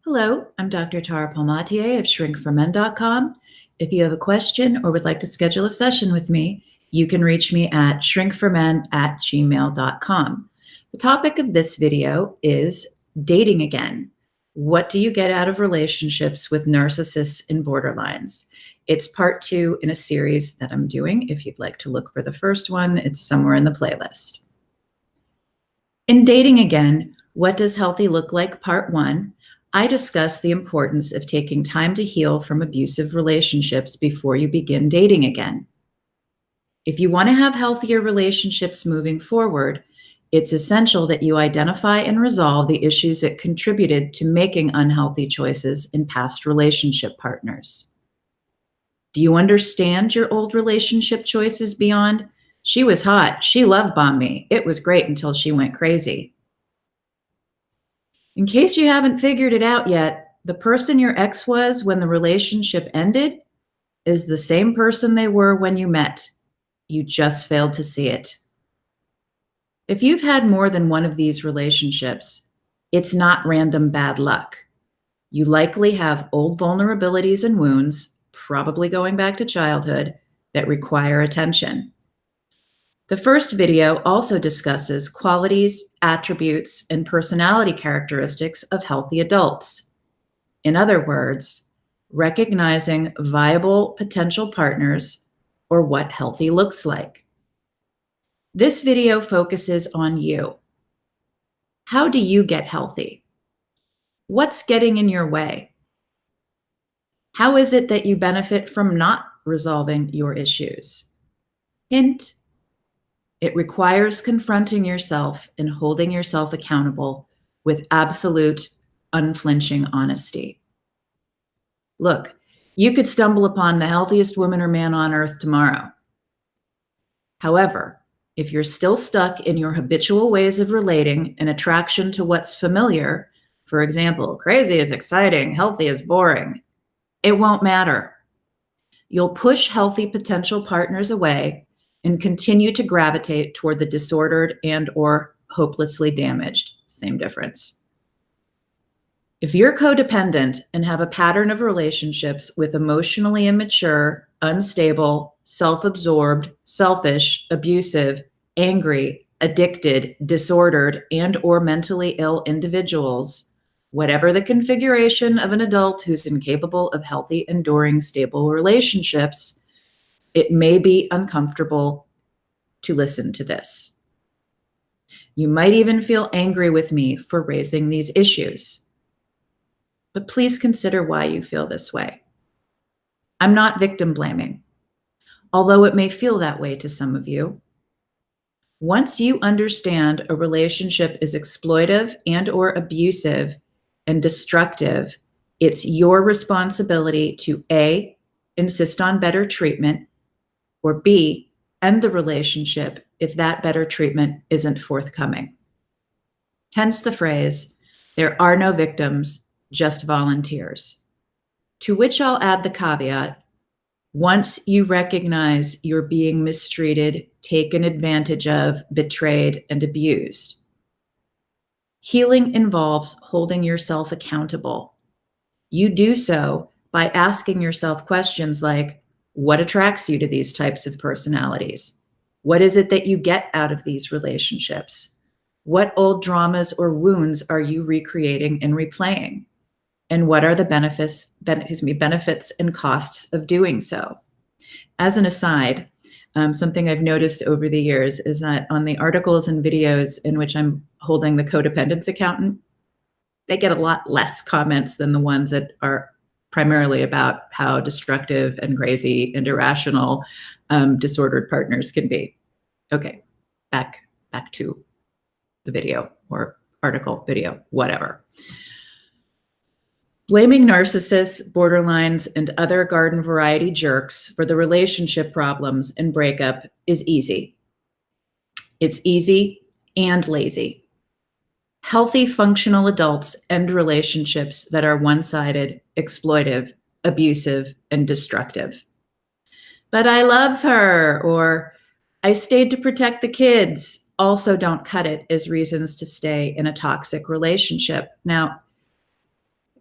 Hello, I'm Dr. Tara Palmatier of shrinkformen.com. If you have a question or would like to schedule a session with me, you can reach me at shrinkformen@gmail.com. The topic of this video is dating again. What do you get out of relationships with narcissists and borderlines? It's part 2 in a series that I'm doing. If you'd like to look for the first one, it's somewhere in the playlist. In Dating Again, What Does Healthy Look Like? Part 1, I discuss the importance of taking time to heal from abusive relationships before you begin dating again. If you want to have healthier relationships moving forward, it's essential that you identify and resolve the issues that contributed to making unhealthy choices in past relationship partners. Do you understand your old relationship choices beyond, "She was hot, she love bombed me, it was great until she went crazy"? In case you haven't figured it out yet, the person your ex was when the relationship ended is the same person they were when you met. You just failed to see it. If you've had more than one of these relationships, it's not random bad luck. You likely have old vulnerabilities and wounds, probably going back to childhood, that require attention. The first video also discusses qualities, attributes, and personality characteristics of healthy adults. In other words, recognizing viable potential partners or what healthy looks like. This video focuses on you. How do you get healthy? What's getting in your way? How is it that you benefit from not resolving your issues? Hint: it requires confronting yourself and holding yourself accountable with absolute, unflinching honesty. Look, you could stumble upon the healthiest woman or man on earth tomorrow. However, if you're still stuck in your habitual ways of relating and attraction to what's familiar, for example, crazy is exciting, healthy is boring, it won't matter. You'll push healthy potential partners away and continue to gravitate toward the disordered and/or hopelessly damaged. Same difference. If you're codependent and have a pattern of relationships with emotionally immature, unstable, self-absorbed, selfish, abusive, angry, addicted, disordered, and/or mentally ill individuals, whatever the configuration of an adult who's incapable of healthy, enduring, stable relationships, it may be uncomfortable to listen to this. You might even feel angry with me for raising these issues. But please consider why you feel this way. I'm not victim blaming, although it may feel that way to some of you. Once you understand a relationship is exploitive and/or abusive and destructive, it's your responsibility to A, insist on better treatment, or B, end the relationship if that better treatment isn't forthcoming. Hence the phrase, "There are no victims, just volunteers." To which I'll add the caveat, once you recognize you're being mistreated, taken advantage of, betrayed, and abused, healing involves holding yourself accountable. You do so by asking yourself questions like, what attracts you to these types of personalities? What is it that you get out of these relationships? What old dramas or wounds are you recreating and replaying? And what are the benefits and costs of doing so? As an aside, something I've noticed over the years is that on the articles and videos in which I'm holding the codependence accountant, they get a lot less comments than the ones that are primarily about how destructive and crazy and irrational disordered partners can be. Okay, back to the video or article, video, whatever. Blaming narcissists, borderlines, and other garden variety jerks for the relationship problems and breakup is easy. It's easy and lazy. Healthy, functional adults end relationships that are one-sided, exploitive, abusive, and destructive. But I love her, or I stayed to protect the kids, also don't cut it as reasons to stay in a toxic relationship. Now,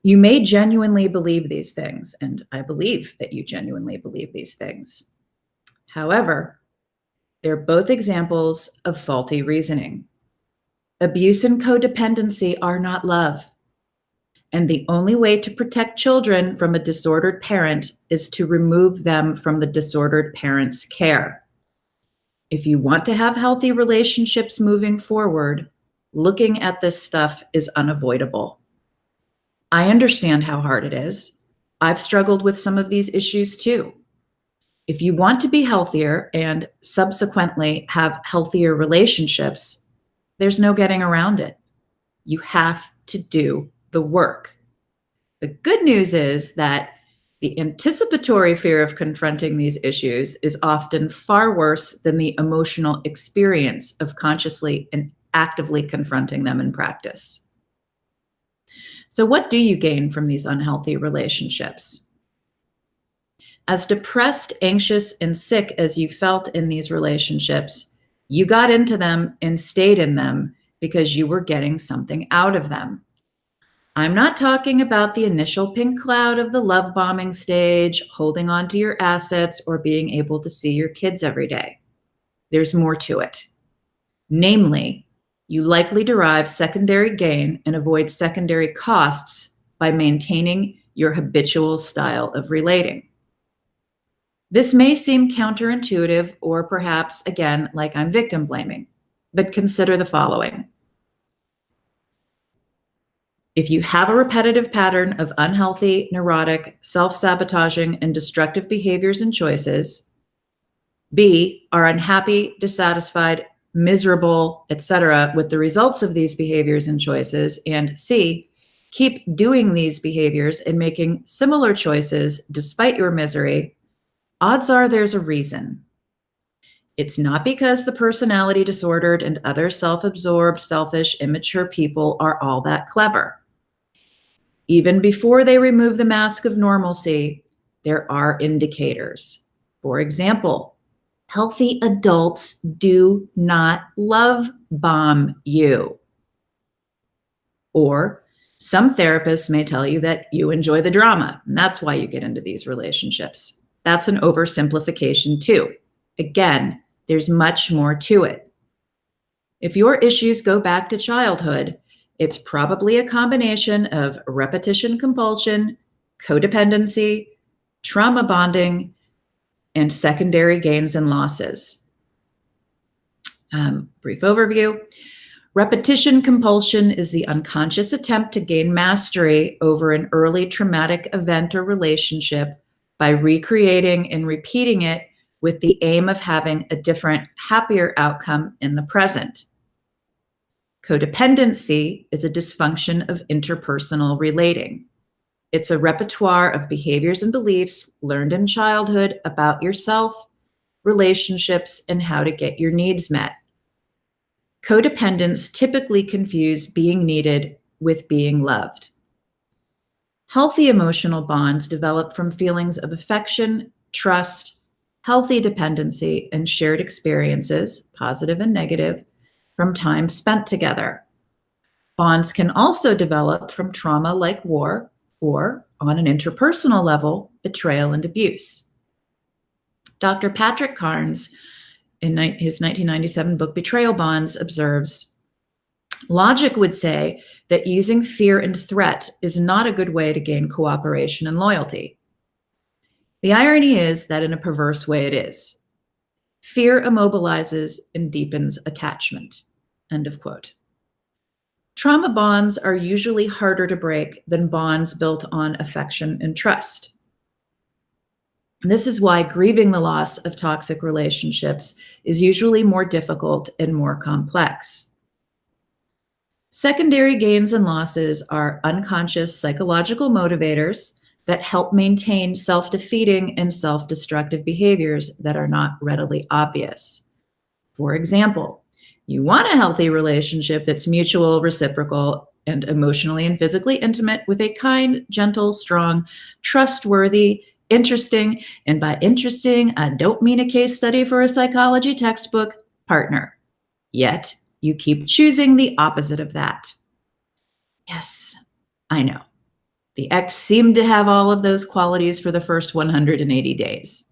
You may genuinely believe these things, and I believe that you genuinely believe these things. However, they're both examples of faulty reasoning. Abuse and codependency are not love. And the only way to protect children from a disordered parent is to remove them from the disordered parent's care. If you want to have healthy relationships moving forward, looking at this stuff is unavoidable. I understand how hard it is. I've struggled with some of these issues too. If you want to be healthier and subsequently have healthier relationships, there's no getting around it. You have to do the work. The good news is that the anticipatory fear of confronting these issues is often far worse than the emotional experience of consciously and actively confronting them in practice. So, what do you gain from these unhealthy relationships? As depressed, anxious, and sick as you felt in these relationships, you got into them and stayed in them because you were getting something out of them. I'm not talking about the initial pink cloud of the love bombing stage, holding on to your assets, or being able to see your kids every day. There's more to it. Namely, you likely derive secondary gain and avoid secondary costs by maintaining your habitual style of relating. This may seem counterintuitive or perhaps, again, like I'm victim blaming, but consider the following. If you have a repetitive pattern of unhealthy, neurotic, self-sabotaging, and destructive behaviors and choices, B, are unhappy, dissatisfied, miserable, etc., with the results of these behaviors and choices, and C, keep doing these behaviors and making similar choices despite your misery, odds are there's a reason. It's not because the personality disordered and other self-absorbed, selfish, immature people are all that clever. Even before they remove the mask of normalcy, there are indicators. For example, healthy adults do not love bomb you. Or some therapists may tell you that you enjoy the drama, and that's why you get into these relationships. That's an oversimplification too. Again, there's much more to it. If your issues go back to childhood, it's probably a combination of repetition compulsion, codependency, trauma bonding, and secondary gains and losses. Brief overview. Repetition compulsion is the unconscious attempt to gain mastery over an early traumatic event or relationship by recreating and repeating it with the aim of having a different, happier outcome in the present. Codependency is a dysfunction of interpersonal relating. It's a repertoire of behaviors and beliefs learned in childhood about yourself, relationships, and how to get your needs met. Codependents typically confuse being needed with being loved. Healthy emotional bonds develop from feelings of affection, trust, healthy dependency, and shared experiences, positive and negative, from time spent together. Bonds can also develop from trauma like war or, on an interpersonal level, betrayal and abuse. Dr. Patrick Carnes, in his 1997 book, Betrayal Bonds, observes, logic would say that using fear and threat is not a good way to gain cooperation and loyalty. The irony is that in a perverse way it is. Fear immobilizes and deepens attachment. End of quote. Trauma bonds are usually harder to break than bonds built on affection and trust. This is why grieving the loss of toxic relationships is usually more difficult and more complex. Secondary gains and losses are unconscious psychological motivators that help maintain self-defeating and self-destructive behaviors that are not readily obvious. For example, you want a healthy relationship that's mutual, reciprocal, and emotionally and physically intimate with a kind, gentle, strong, trustworthy, interesting, and by interesting, I don't mean a case study for a psychology textbook, partner. Yet, you keep choosing the opposite of that. Yes, I know. The ex seemed to have all of those qualities for the first 180 days.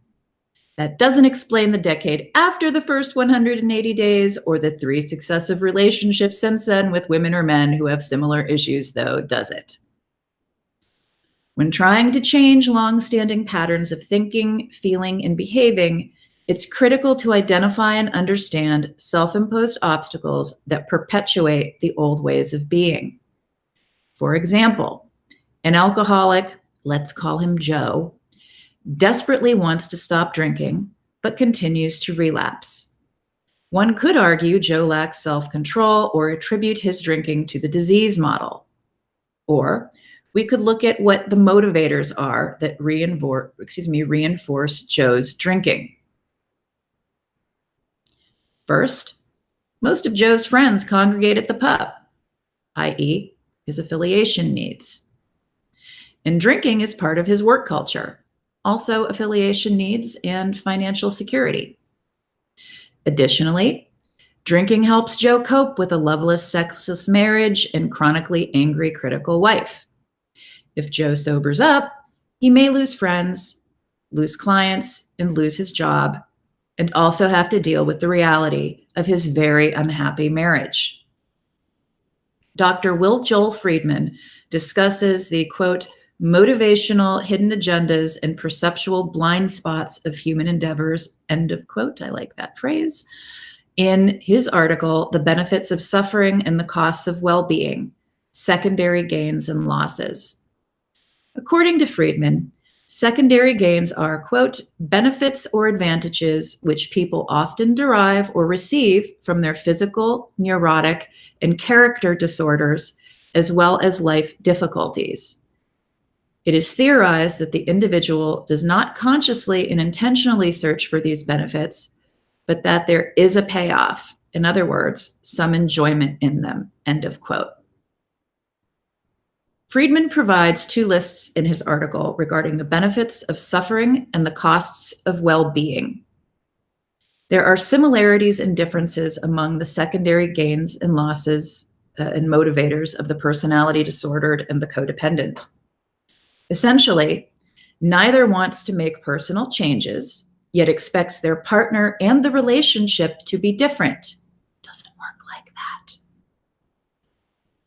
That doesn't explain the decade after the first 180 days or the 3 successive relationships since then with women or men who have similar issues, though, does it? When trying to change long-standing patterns of thinking, feeling, and behaving, it's critical to identify and understand self-imposed obstacles that perpetuate the old ways of being. For example, an alcoholic, let's call him Joe, desperately wants to stop drinking, but continues to relapse. One could argue Joe lacks self-control or attribute his drinking to the disease model. Or we could look at what the motivators are that reinforce Joe's drinking. First, most of Joe's friends congregate at the pub, i.e., his affiliation needs. And drinking is part of his work culture, also affiliation needs and financial security. Additionally, drinking helps Joe cope with a loveless, sexless marriage and chronically angry, critical wife. If Joe sobers up, he may lose friends, lose clients, and lose his job, and also have to deal with the reality of his very unhappy marriage. Dr. Will Joel Friedman discusses the, quote, motivational hidden agendas and perceptual blind spots of human endeavors, end of quote. I like that phrase. In his article, The Benefits of Suffering and the Costs of Well-Being, Secondary Gains and Losses. According to Friedman, secondary gains are, quote, benefits or advantages which people often derive or receive from their physical, neurotic, and character disorders, as well as life difficulties. It is theorized that the individual does not consciously and intentionally search for these benefits, but that there is a payoff. In other words, some enjoyment in them, end of quote. Friedman provides 2 lists in his article regarding the benefits of suffering and the costs of well-being. There are similarities and differences among the secondary gains and losses and motivators of the personality disordered and the codependent. Essentially, neither wants to make personal changes, yet expects their partner and the relationship to be different. Doesn't work like that.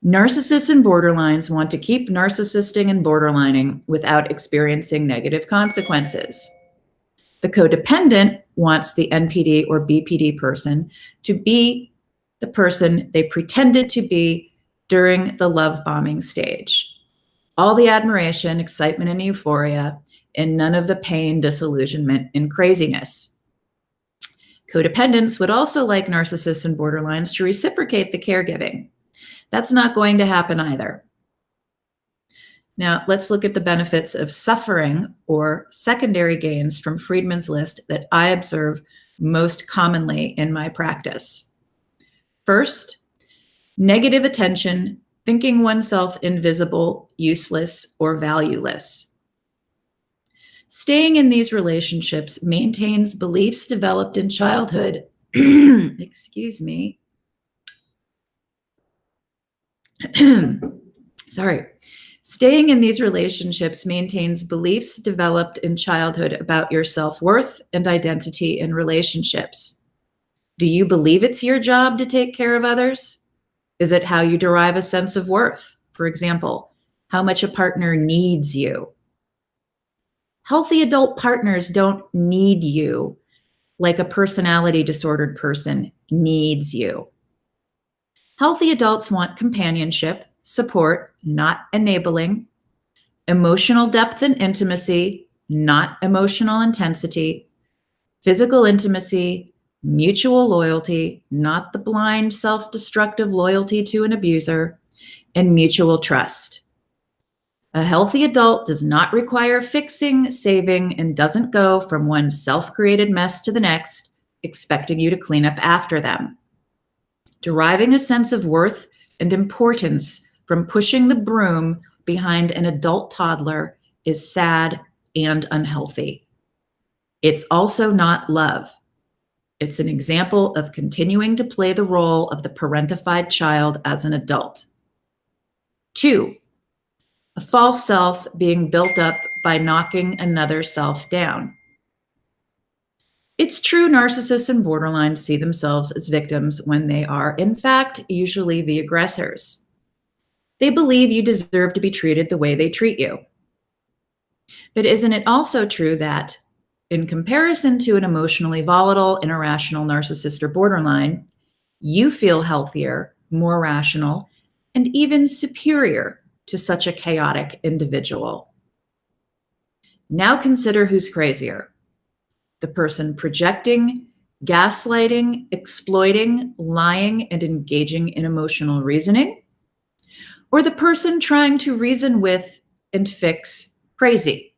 Narcissists and borderlines want to keep narcissisting and borderlining without experiencing negative consequences. The codependent wants the NPD or BPD person to be the person they pretended to be during the love bombing stage. All the admiration, excitement, and euphoria, and none of the pain, disillusionment, and craziness. Codependents would also like narcissists and borderlines to reciprocate the caregiving. That's not going to happen either. Now, let's look at the benefits of suffering or secondary gains from Friedman's List that I observe most commonly in my practice. First, negative attention, thinking oneself invisible, useless, or valueless. Staying in these relationships maintains beliefs developed in childhood. Excuse me. Sorry. Staying in these relationships maintains beliefs developed in childhood about your self-worth and identity in relationships. Do you believe it's your job to take care of others? Is it how you derive a sense of worth? For example, how much a partner needs you. Healthy adult partners don't need you like a personality disordered person needs you. Healthy adults want companionship, support, not enabling, emotional depth and intimacy, not emotional intensity, physical intimacy, mutual loyalty, not the blind, self-destructive loyalty to an abuser, and mutual trust. A healthy adult does not require fixing, saving, and doesn't go from one self-created mess to the next, expecting you to clean up after them. Deriving a sense of worth and importance from pushing the broom behind an adult toddler is sad and unhealthy. It's also not love. It's an example of continuing to play the role of the parentified child as an adult. 2, a false self being built up by knocking another self down. It's true narcissists and borderlines see themselves as victims when they are, in fact, usually the aggressors. They believe you deserve to be treated the way they treat you. But isn't it also true that, in comparison to an emotionally volatile, irrational narcissist or borderline, you feel healthier, more rational, and even superior to such a chaotic individual? Now consider who's crazier: the person projecting, gaslighting, exploiting, lying, and engaging in emotional reasoning, or the person trying to reason with and fix crazy.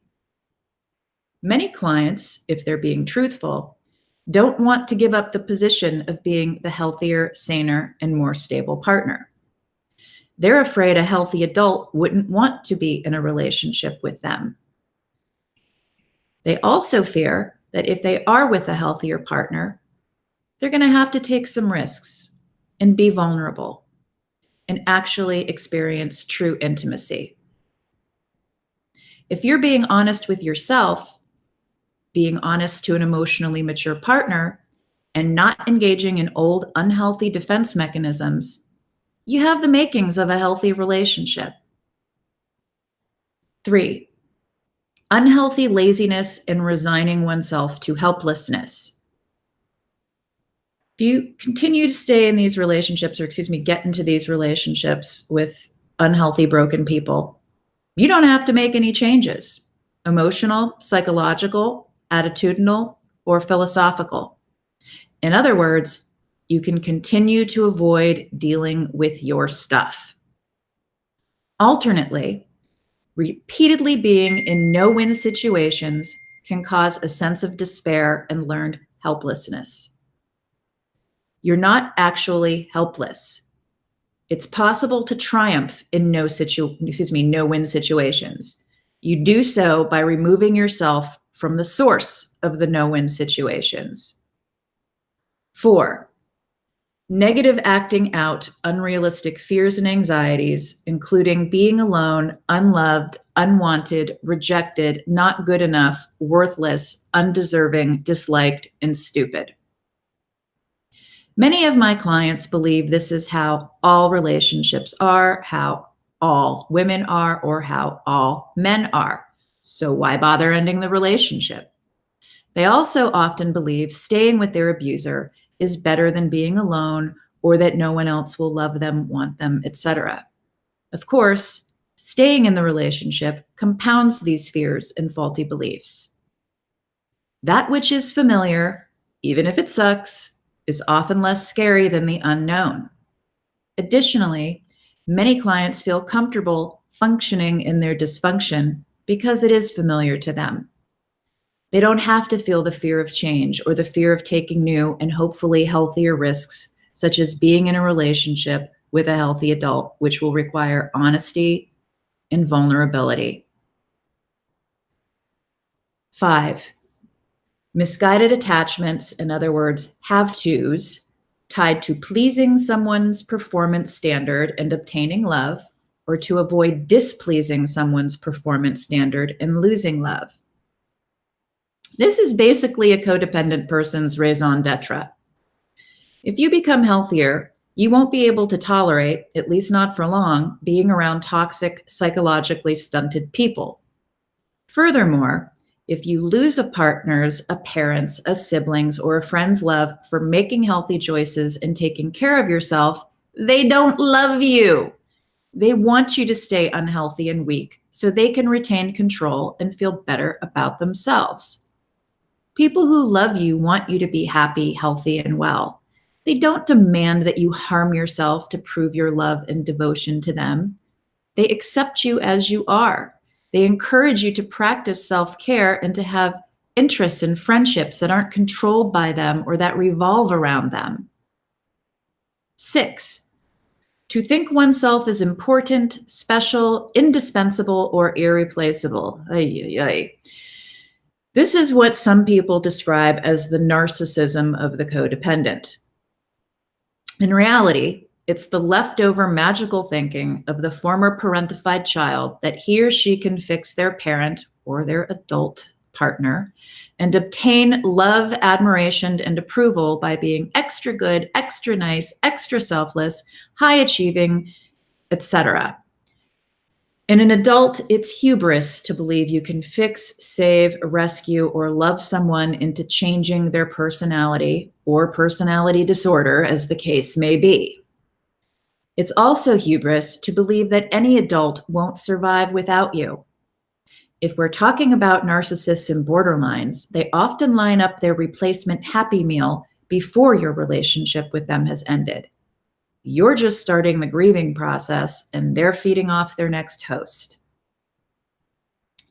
Many clients, if they're being truthful, don't want to give up the position of being the healthier, saner, and more stable partner. They're afraid a healthy adult wouldn't want to be in a relationship with them. They also fear that if they are with a healthier partner, they're going to have to take some risks and be vulnerable and actually experience true intimacy. If you're being honest with yourself, being honest to an emotionally mature partner, and not engaging in old, unhealthy defense mechanisms, you have the makings of a healthy relationship. 3, unhealthy laziness and resigning oneself to helplessness. If you continue to stay in these relationships, get into these relationships with unhealthy, broken people, you don't have to make any changes: emotional, psychological, attitudinal, or philosophical. In other words, you can continue to avoid dealing with your stuff. Alternately, repeatedly being in no-win situations can cause a sense of despair and learned helplessness. You're not actually helpless. It's possible to triumph in no-win situations. You do so by removing yourself from the source of the no-win situations. 4, negative acting out unrealistic fears and anxieties, including being alone, unloved, unwanted, rejected, not good enough, worthless, undeserving, disliked, and stupid. Many of my clients believe this is how all relationships are, how all women are, or how all men are. So why bother ending the relationship? They also often believe staying with their abuser is better than being alone, or that no one else will love them, want them, etc. Of course, staying in the relationship compounds these fears and faulty beliefs. That which is familiar, even if it sucks, is often less scary than the unknown. Additionally, many clients feel comfortable functioning in their dysfunction because it is familiar to them. They don't have to feel the fear of change or the fear of taking new and hopefully healthier risks, such as being in a relationship with a healthy adult, which will require honesty and vulnerability. 5, misguided attachments, in other words, have-tos, tied to pleasing someone's performance standard and obtaining love, or to avoid displeasing someone's performance standard and losing love. This is basically a codependent person's raison d'etre. If you become healthier, you won't be able to tolerate, at least not for long, being around toxic, psychologically stunted people. Furthermore, if you lose a partner's, a parent's, a sibling's, or a friend's love for making healthy choices and taking care of yourself, they don't love you. They want you to stay unhealthy and weak so they can retain control and feel better about themselves. People who love you want you to be happy, healthy, and well. They don't demand that you harm yourself to prove your love and devotion to them. They accept you as you are. They encourage you to practice self-care and to have interests and friendships that aren't controlled by them or that revolve around them. 6, to think oneself is important, special, indispensable, or irreplaceable. Ay, ay, ay. This is what some people describe as the narcissism of the codependent. In reality, It's the leftover magical thinking of the former parentified child that he or she can fix their parent or their adult partner and obtain love, admiration, and approval by being extra good, extra nice, extra selfless, high achieving, etc. In an adult, it's hubris to believe you can fix, save, rescue, or love someone into changing their personality or personality disorder, as the case may be. It's also hubris to believe that any adult won't survive without you. If we're talking about narcissists and borderlines, they often line up their replacement happy meal before your relationship with them has ended. You're just starting the grieving process and they're feeding off their next host.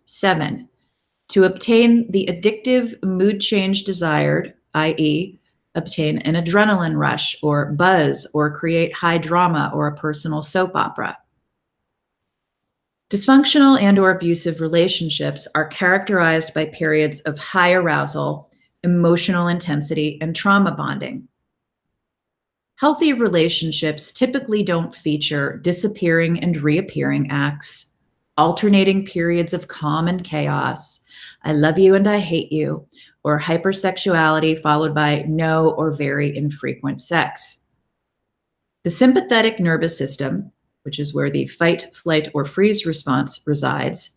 7, to obtain the addictive mood change desired, i.e., obtain an adrenaline rush or buzz or create high drama or a personal soap opera. Dysfunctional and/or abusive relationships are characterized by periods of high arousal, emotional intensity, and trauma bonding. Healthy relationships typically don't feature disappearing and reappearing acts, alternating periods of calm and chaos, I love you and I hate you, or hypersexuality followed by no or very infrequent sex. The sympathetic nervous system, which is where the fight, flight, or freeze response resides,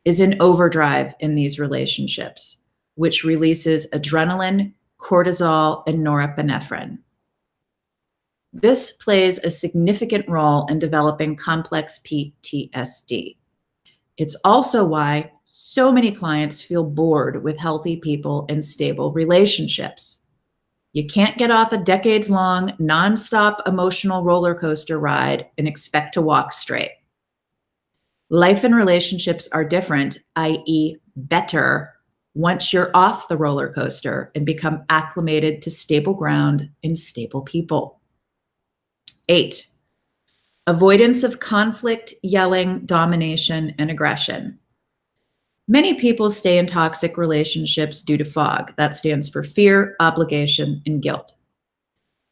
is in overdrive in these relationships, which releases adrenaline, cortisol, and norepinephrine. This plays a significant role in developing complex PTSD. It's also why so many clients feel bored with healthy people and stable relationships. You can't get off a decades-long, nonstop emotional roller coaster ride and expect to walk straight. Life and relationships are different, i.e., better, once you're off the roller coaster and become acclimated to stable ground and stable people. 8, avoidance of conflict, yelling, domination, and aggression. Many people stay in toxic relationships due to FOG. That stands for fear, obligation, and guilt.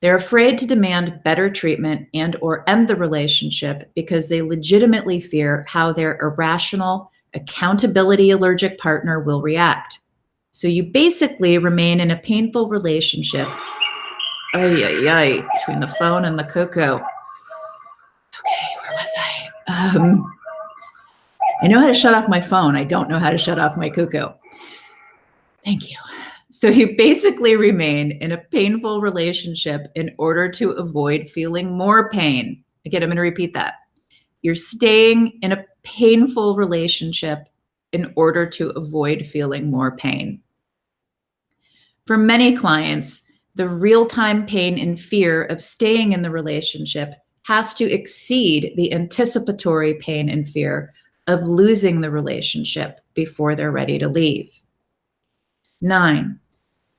They're afraid to demand better treatment and/or end the relationship because they legitimately fear how their irrational, accountability allergic partner will react. So you basically remain in a painful relationship. Between the phone and the cuckoo. Okay, where was I? I know how to shut off my phone. I don't know how to shut off my cuckoo. Thank you. So you basically remain in a painful relationship in order to avoid feeling more pain. Again, I'm going to repeat that. You're staying in a painful relationship in order to avoid feeling more pain. For many clients, the real-time pain and fear of staying in the relationship has to exceed the anticipatory pain and fear of losing the relationship before they're ready to leave. 9,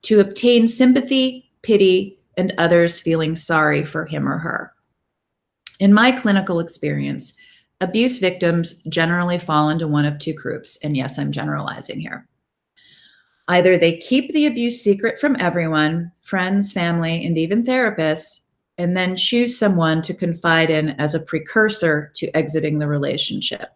to obtain sympathy, pity, and others feeling sorry for him or her. In my clinical experience, abuse victims generally fall into one of two groups, and yes, I'm generalizing here. Either they keep the abuse secret from everyone, friends, family, and even therapists, and then choose someone to confide in as a precursor to exiting the relationship.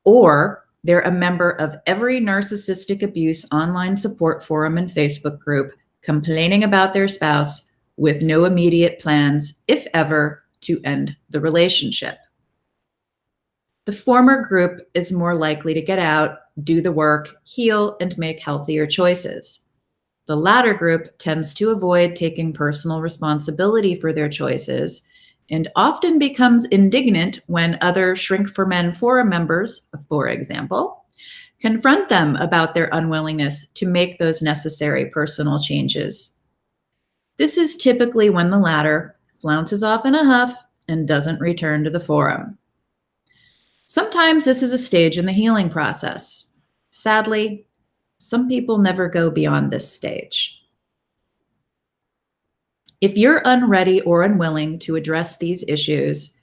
Or they're a member of every narcissistic abuse online support forum and Facebook group, complaining about their spouse with no immediate plans, if ever, to end the relationship. The former group is more likely to get out, do the work, heal, and make healthier choices. The latter group tends to avoid taking personal responsibility for their choices and often becomes indignant when other Shrink for Men forum members, for example, confront them about their unwillingness to make those necessary personal changes. This is typically when the latter flounces off in a huff and doesn't return to the forum. Sometimes this is a stage in the healing process. Sadly, some people never go beyond this stage. If you're unready or unwilling to address these issues,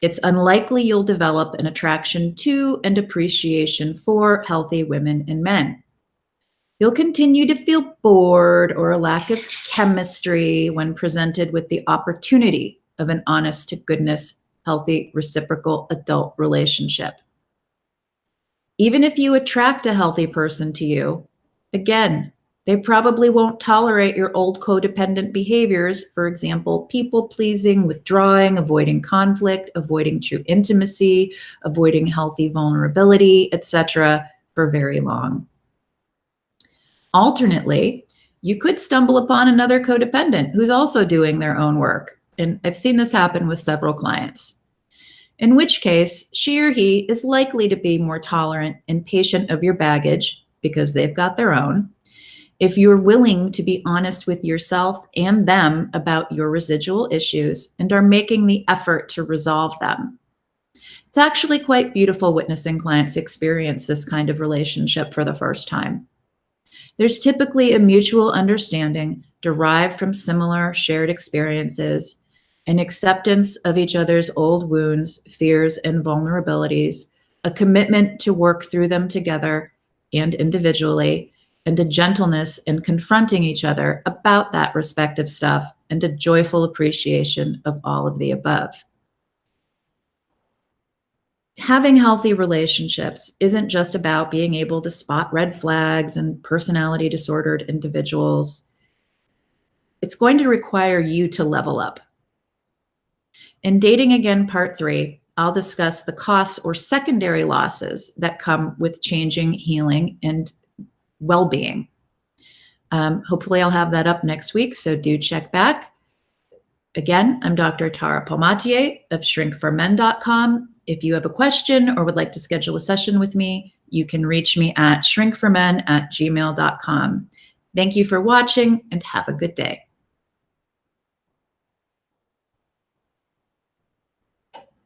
it's unlikely you'll develop an attraction to and appreciation for healthy women and men. You'll continue to feel bored or a lack of chemistry when presented with the opportunity of an honest to goodness, healthy, reciprocal adult relationship. Even if you attract a healthy person to you, again, they probably won't tolerate your old codependent behaviors, for example, people-pleasing, withdrawing, avoiding conflict, avoiding true intimacy, avoiding healthy vulnerability, etc., for very long. Alternately, you could stumble upon another codependent who's also doing their own work, and I've seen this happen with several clients. In which case, she or he is likely to be more tolerant and patient of your baggage because they've got their own. If you're willing to be honest with yourself and them about your residual issues and are making the effort to resolve them. It's actually quite beautiful witnessing clients experience this kind of relationship for the first time. There's typically a mutual understanding derived from similar shared experiences, an acceptance of each other's old wounds, fears, and vulnerabilities, a commitment to work through them together and individually, and a gentleness in confronting each other about that respective stuff, and a joyful appreciation of all of the above. Having healthy relationships isn't just about being able to spot red flags and personality disordered individuals. It's going to require you to level up. In Dating Again Part 3, I'll discuss the costs or secondary losses that come with changing, healing, and well-being. Hopefully I'll have that up next week, so do check back. Again, I'm Dr. Tara Palmatier of shrinkformen.com. If you have a question or would like to schedule a session with me, you can reach me at shrinkformen@gmail.com. Thank you for watching and have a good day.